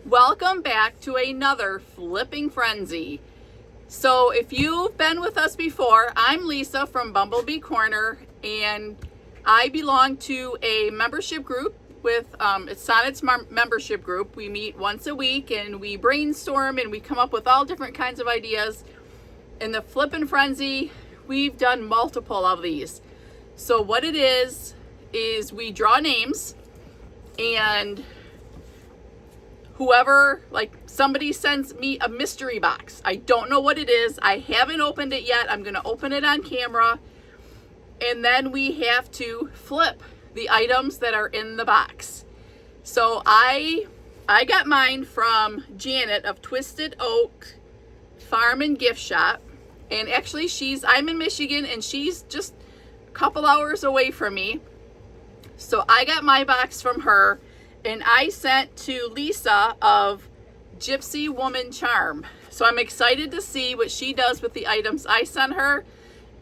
Welcome back to another flipping frenzy. So if you've been with us before, I'm Lisa from Bumblebee Corner, and I belong to a membership group with it's Sonnet's membership group. We meet once a week and we brainstorm and we come up with all different kinds of ideas. In the Flippin' Frenzy, we've done multiple of these. So what it is we draw names, and whoever, like somebody sends me a mystery box. I don't know what it is. I haven't opened it yet. I'm going to open it on camera. And then we have to flip the items that are in the box. So I got mine from Janet of Twisted Oak Farm and Gift Shop. And actually I'm in Michigan and she's just a couple hours away from me. So I got my box from her. And I sent to Lisa of Gypsy Woman Charm. So I'm excited to see what she does with the items I sent her.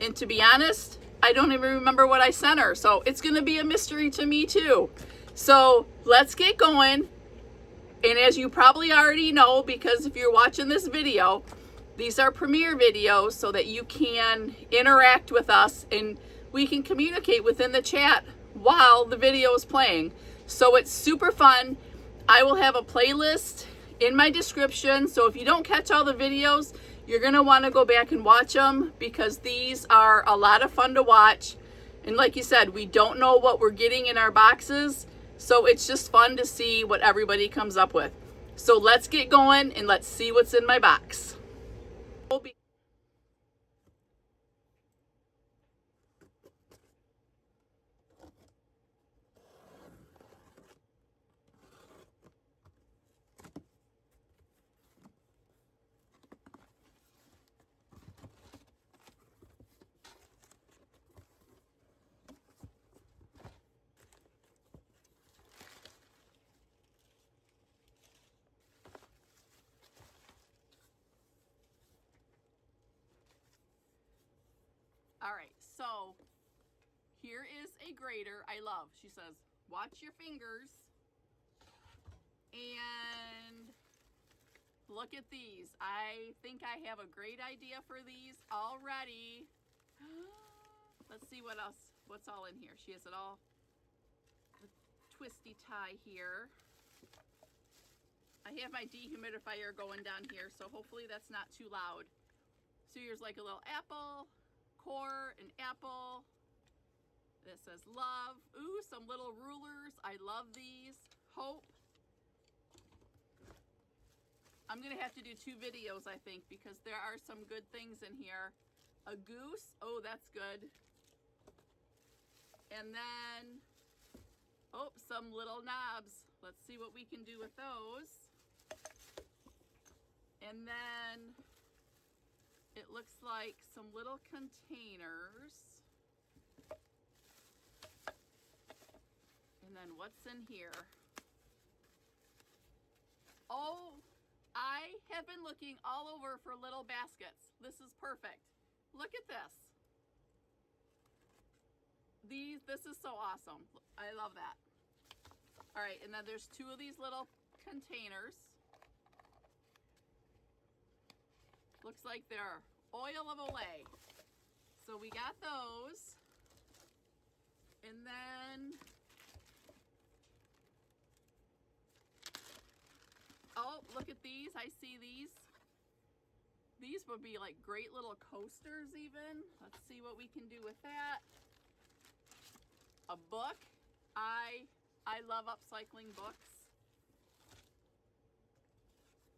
And to be honest, I don't even remember what I sent her. So it's going to be a mystery to me too. So let's get going. And as you probably already know, because if you're watching this video, these are premiere videos so that you can interact with us and we can communicate within the chat while the video is playing. So it's super fun. I will have a playlist in my description. So if you don't catch all the videos, you're going to want to go back and watch them because these are a lot of fun to watch. And like you said, we don't know what we're getting in our boxes. So it's just fun to see what everybody comes up with. So let's get going and let's see what's in my box. All right, so here is a grater I love. She says, watch your fingers. And look at these. I think I have a great idea for these already. Let's see what else, what's all in here. She has it all, the twisty tie here. I have my dehumidifier going down here, so hopefully that's not too loud. So here's like a little apple core, an apple. This says love. Ooh, some little rulers. I love these. Hope. I'm gonna have to do 2 videos, I think, because there are some good things in here. A goose. Oh, that's good. And then, oh, some little knobs. Let's see what we can do with those. And then it looks like some little containers. And then what's in here? Oh, I have been looking all over for little baskets. This is perfect. Look at this. This is so awesome. I love that. All right, and then there's 2 of these little containers. Looks like they're oil of Olay. So we got those. And then, oh, look at these. I see these. These would be like great little coasters even. Let's see what we can do with that. A book. I love upcycling books.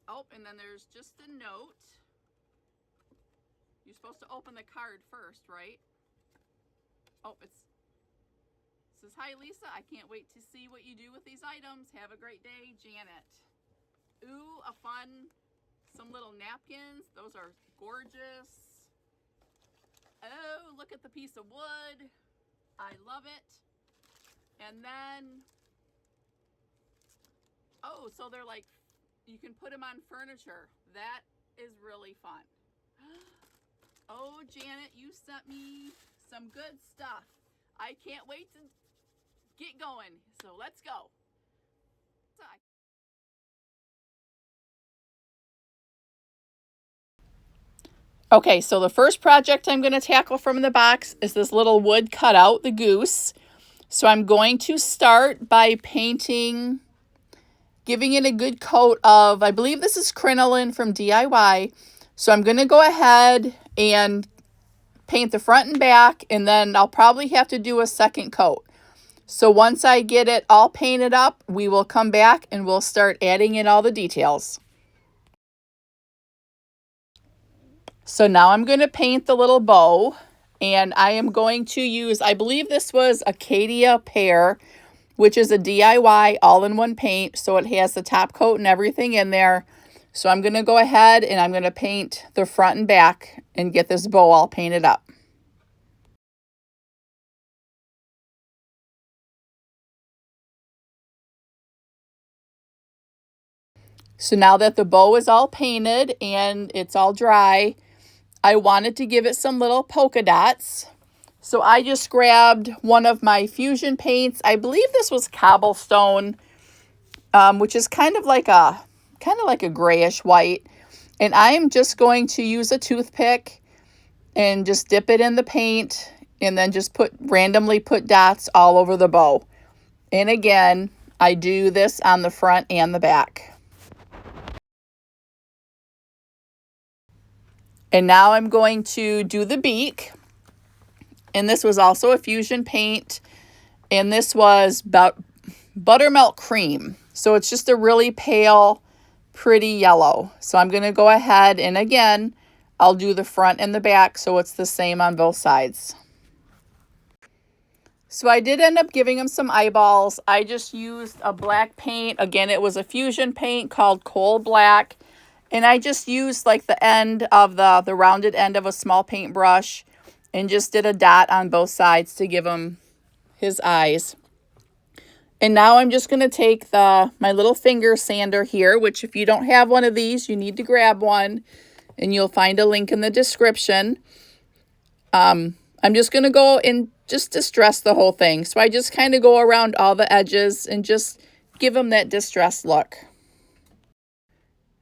Oh, and then there's just a note. You're supposed to open the card first, right? Oh, it says, hi, Lisa. I can't wait to see what you do with these items. Have a great day, Janet. Ooh, some little napkins. Those are gorgeous. Oh, look at the piece of wood. I love it. And then, oh, so they're like, you can put them on furniture. That is really fun. Oh, Janet, you sent me some good stuff. I can't wait to get going. So let's go. Okay, so the first project I'm going to tackle from the box is this little wood cutout, the Goose. So I'm going to start by painting, giving it a good coat of, I believe this is crinoline from DIY. So I'm going to go ahead and paint the front and back, and then I'll probably have to do a second coat. So once I get it all painted up, we will come back and we'll start adding in all the details. So now I'm going to paint the little bow, and I am going to use, I believe this was Acadia Pear, which is a DIY all-in-one paint. So it has the top coat and everything in there. So I'm going to go ahead and I'm going to paint the front and back and get this bow all painted up. So now that the bow is all painted and it's all dry, I wanted to give it some little polka dots. So I just grabbed one of my fusion paints. I believe this was cobblestone, which is kind of like a grayish white. And I am just going to use a toothpick and just dip it in the paint and then just randomly put dots all over the bow. And again, I do this on the front and the back. And now I'm going to do the beak. And this was also a fusion paint. And this was buttermilk cream. So it's just a really pale, pretty yellow. So I'm going to go ahead and again, I'll do the front and the back so it's the same on both sides. So I did end up giving him some eyeballs. I just used a black paint. Again, it was a fusion paint called Coal Black. And I just used like the end of the rounded end of a small paintbrush and just did a dot on both sides to give him his eyes. And now I'm just going to take my little finger sander here, which if you don't have one of these, you need to grab one. And you'll find a link in the description. I'm just going to go and just distress the whole thing. So I just kind of go around all the edges and just give them that distressed look.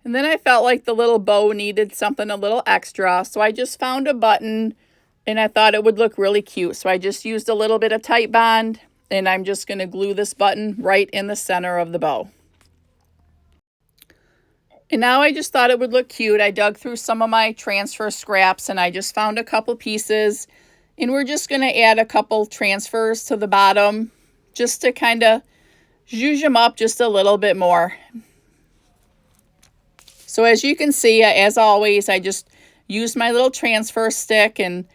And then I felt like the little bow needed something a little extra. So I just found a button and I thought it would look really cute. So I just used a little bit of Tite Bond and I'm just going to glue this button right in the center of the bow. And now I just thought it would look cute. I dug through some of my transfer scraps and I just found a couple pieces. And we're just going to add a couple transfers to the bottom just to kind of zhuzh them up just a little bit more. So as you can see, as always, I just use my little transfer stick, and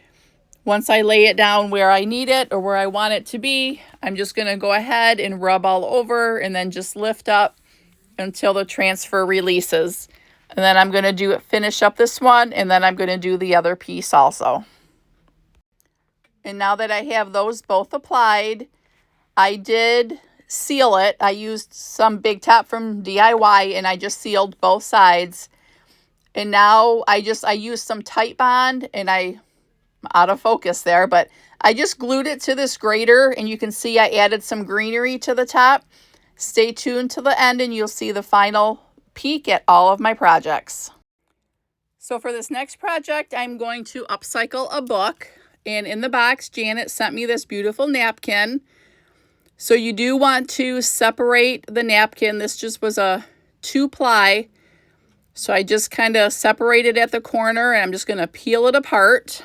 once I lay it down where I need it or where I want it to be, I'm just going to go ahead and rub all over and then just lift up until the transfer releases. And then I'm going to finish up this one, and then I'm going to do the other piece also. And now that I have those both applied, I did seal it. I used some Big Top from DIY and I just sealed both sides. And now I used some Tite Bond, and I'm out of focus there, but I just glued it to this grater, and you can see I added some greenery to the top. Stay tuned to the end and you'll see the final peek at all of my projects. So for this next project, I'm going to upcycle a book. And in the box, Janet sent me this beautiful napkin. So you do want to separate the napkin. This just was a 2-ply. So I just kind of separated at the corner, and I'm just going to peel it apart.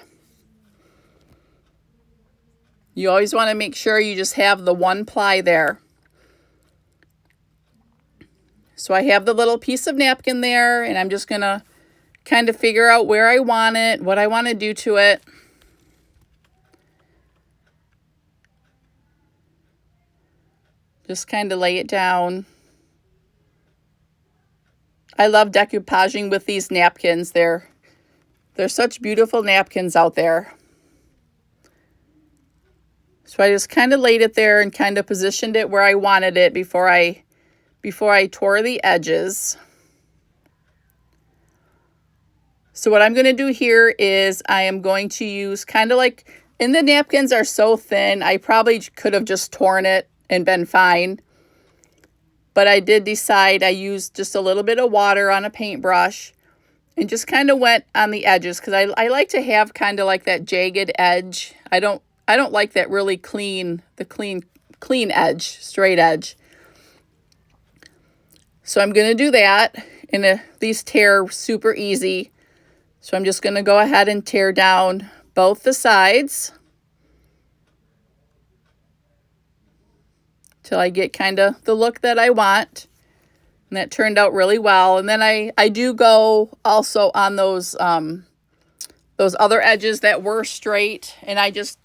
You always want to make sure you just have the 1-ply there. So I have the little piece of napkin there, and I'm just going to kind of figure out where I want it, what I want to do to it. Just kind of lay it down. I love decoupaging with these napkins. They're such beautiful napkins out there. So I just kind of laid it there and kind of positioned it where I wanted it before I tore the edges. So what I'm going to do here is I am going to use kind of like, and the napkins are so thin, I probably could have just torn it and been fine. But I did decide I used just a little bit of water on a paintbrush. and just kind of went on the edges because I like to have kind of like that jagged edge. I don't like that really clean edge, straight edge. So I'm going to do that. And these tear super easy. So I'm just going to go ahead and tear down both the sides till I get kind of the look that I want. And that turned out really well. And then I do go also on those other edges that were straight, and I just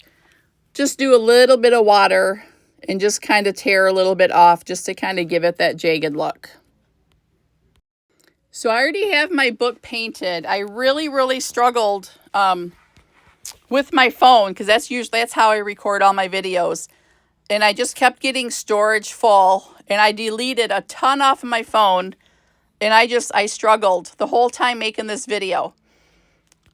do a little bit of water and just kind of tear a little bit off just to kind of give it that jagged look. So I already have my book painted. I really struggled with my phone because that's how I record all my videos. And I just kept getting storage full, and I deleted a ton off of my phone, and I struggled the whole time making this video.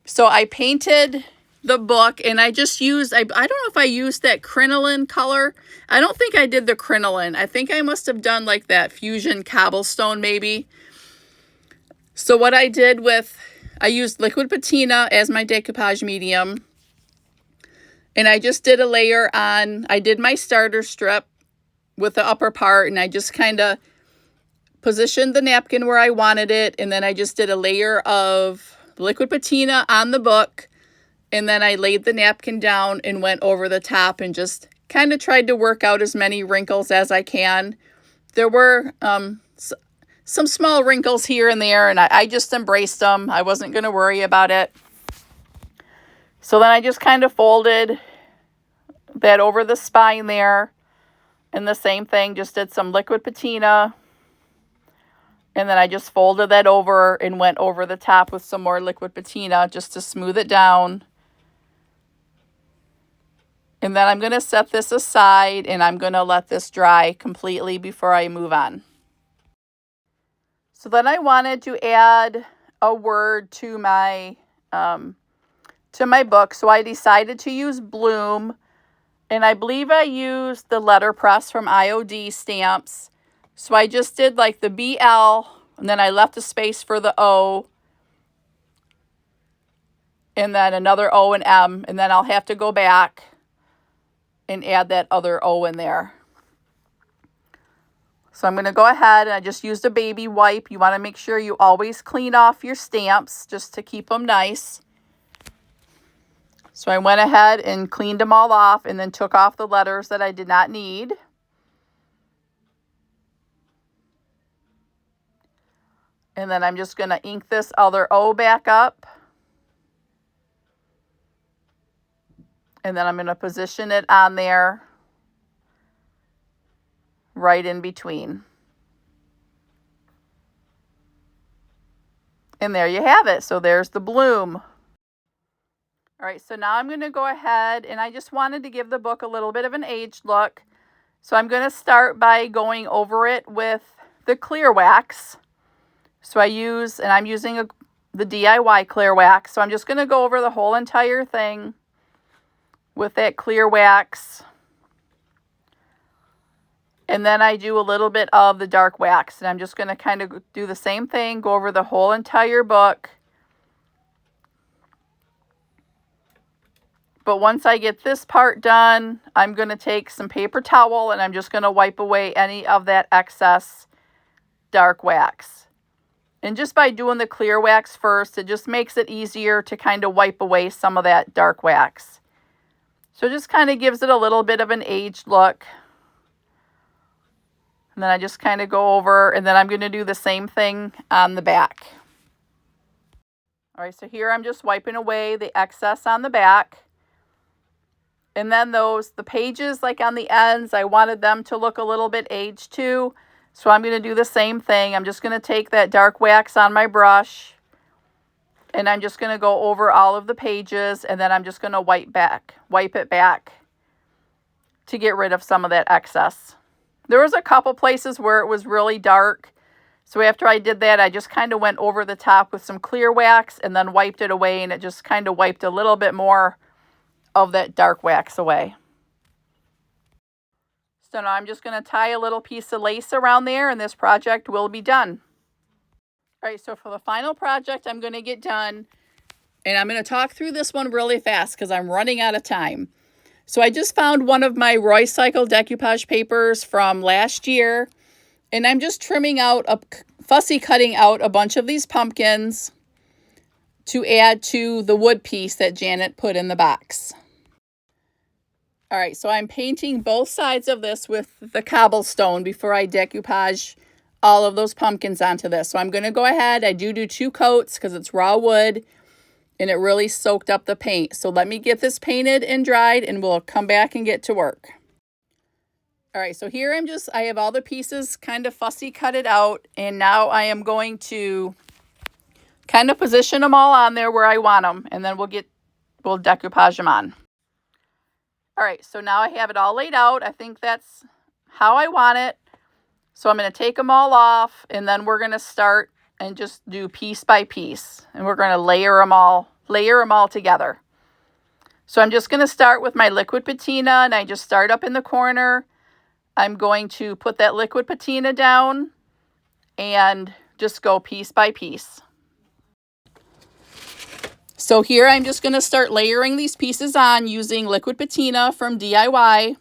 So I painted the book, and I just used, I don't know if I used that crinoline color. I don't think I did the crinoline. I think I must have done like that fusion cobblestone maybe. So what I did I used liquid patina as my decoupage medium. And I just did a layer on, I did my starter strip with the upper part, and I just kind of positioned the napkin where I wanted it. And then I just did a layer of liquid patina on the book. And then I laid the napkin down and went over the top and just kind of tried to work out as many wrinkles as I can. There were some small wrinkles here and there, and I just embraced them. I wasn't going to worry about it. So then I just kind of folded that over the spine there. And the same thing, just did some liquid patina. And then I just folded that over and went over the top with some more liquid patina just to smooth it down. And then I'm going to set this aside, and I'm going to let this dry completely before I move on. So then I wanted to add a word to my book. So I decided to use Bloom, and I believe I used the letterpress from IOD stamps. So I just did like the BL, and then I left a space for the O, and then another O and M, and then I'll have to go back and add that other O in there. So I'm going to go ahead, and I just used a baby wipe. You want to make sure you always clean off your stamps just to keep them nice. So I went ahead and cleaned them all off, and then took off the letters that I did not need. And then I'm just going to ink this other O back up. And then I'm going to position it on there, right in between. And there you have it. So there's the bloom. All right, so now I'm going to go ahead, and I just wanted to give the book a little bit of an aged look. So I'm going to start by going over it with the clear wax. So I'm using the DIY clear wax. So I'm just going to go over the whole entire thing with that clear wax. And then I do a little bit of the dark wax. And I'm just going to kind of do the same thing, go over the whole entire book. But once I get this part done, I'm going to take some paper towel, and I'm just going to wipe away any of that excess dark wax. And just by doing the clear wax first, it just makes it easier to kind of wipe away some of that dark wax. So it just kind of gives it a little bit of an aged look. And then I just kind of go over, and then I'm going to do the same thing on the back. All right, so here I'm just wiping away the excess on the back. And then the pages like on the ends, I wanted them to look a little bit aged too. So I'm going to do the same thing. I'm just going to take that dark wax on my brush, and I'm just going to go over all of the pages, and then I'm just going to wipe it back to get rid of some of that excess. There was a couple places where it was really dark. So after I did that, I just kind of went over the top with some clear wax and then wiped it away, and it just kind of wiped a little bit more of that dark wax away. So now I'm just going to tie a little piece of lace around there, and this project will be done. All right, so for the final project I'm going to get done, and I'm going to talk through this one really fast because I'm running out of time. So I just found one of my Upcycled decoupage papers from last year, and I'm just trimming out, fussy cutting out a bunch of these pumpkins to add to the wood piece that Janet put in the box. All right, so I'm painting both sides of this with the cobblestone before I decoupage all of those pumpkins onto this. So I'm going to go ahead. I do 2 coats because it's raw wood and it really soaked up the paint. So let me get this painted and dried and we'll come back and get to work. All right, so here I have all the pieces kind of fussy cut it out, and now I am going to kind of position them all on there where I want them, and then we'll decoupage them on. All right, so now I have it all laid out. I think that's how I want it. So I'm going to take them all off, and then we're going to start and just do piece by piece. And we're going to layer them all together. So I'm just going to start with my liquid patina, and I just start up in the corner. I'm going to put that liquid patina down and just go piece by piece. So here I'm just going to start layering these pieces on using liquid patina from DIY.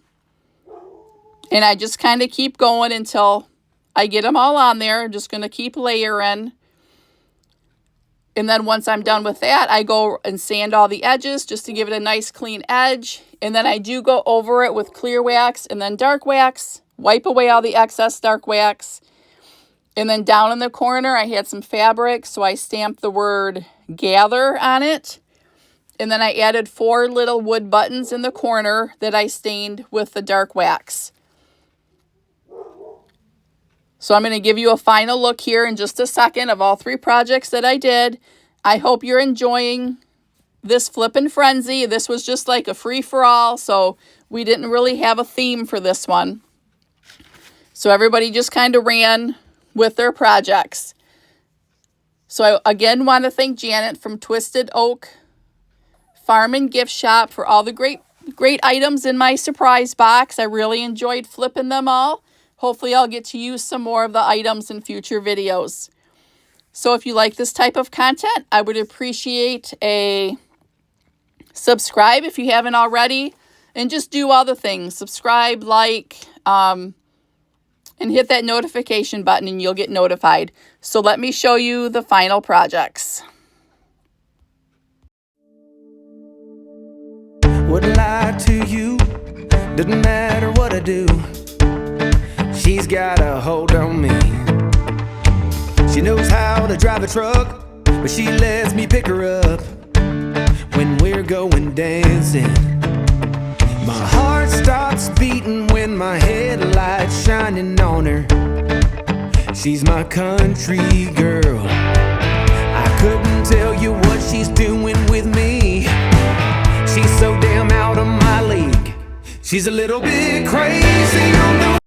And I just kind of keep going until I get them all on there. I'm just going to keep layering. And then once I'm done with that, I go and sand all the edges just to give it a nice clean edge. And then I do go over it with clear wax and then dark wax. Wipe away all the excess dark wax. And then down in the corner, I had some fabric, so I stamped the word gather on it. And then I added 4 little wood buttons in the corner that I stained with the dark wax. So I'm going to give you a final look here in just a second of all 3 projects that I did. I hope you're enjoying this Flippin' Frenzy. This was just like a free-for-all, so we didn't really have a theme for this one. So everybody just kind of ran with their projects. So I again want to thank Janet from Twisted Oak Farm and Gift Shop for all the great items in my surprise box. I really enjoyed flipping them all. Hopefully I'll get to use some more of the items in future videos. So if you like this type of content, I would appreciate a subscribe if you haven't already. And just do all the things. Subscribe, like, and hit that notification button and you'll get notified. So let me show you the final projects. Wouldn't lie to you, doesn't matter what I do. She's got a hold on me. She knows how to drive a truck, but she lets me pick her up when we're going dancing. My heart stops beating when my headlights shining on her. She's my country girl. I couldn't tell you what she's doing with me. She's so damn out of my league. She's a little bit crazy on the